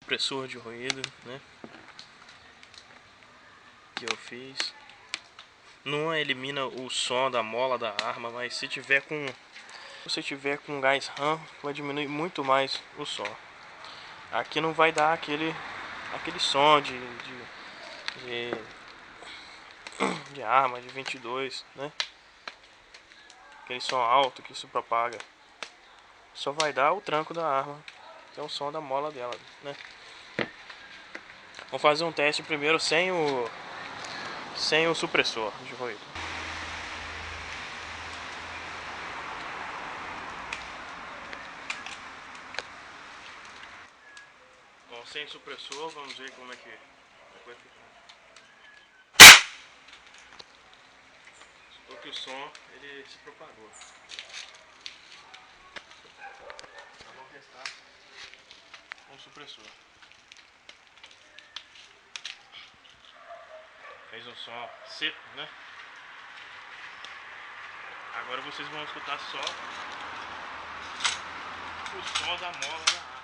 supressor de ruído, né? Que eu fiz. Não elimina o som da mola da arma, mas se tiver com gás RAM, vai diminuir muito mais o som. Aqui não vai dar aquele som de arma de 22, né? Aquele som alto que se propaga. Só vai dar o tranco da arma, que é o som da mola dela, né? Vamos fazer um teste primeiro sem o supressor de ruído. Bom, sem supressor, vamos ver como é que vai ficar. Porque o som ele se propagou. Então vamos testar com o supressor. Fez um som seco, né? Agora vocês vão escutar só o som da mola da arma.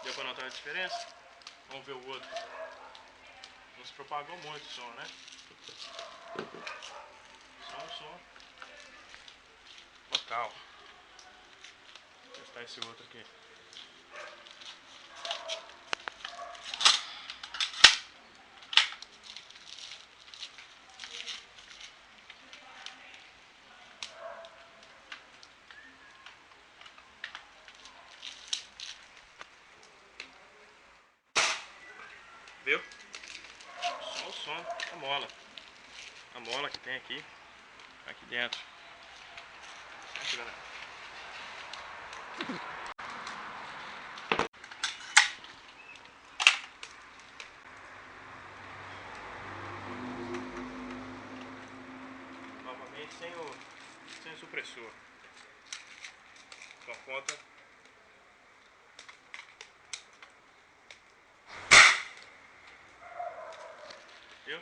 Deu pra notar a diferença? Vamos ver o outro. Não se propagou muito o som, né? Só um som local. Vou testar esse outro aqui. Viu? Só o som da mola. A mola que tem aqui dentro. Aqui, galera. Novamente sem o supressor. Só conta. Viu?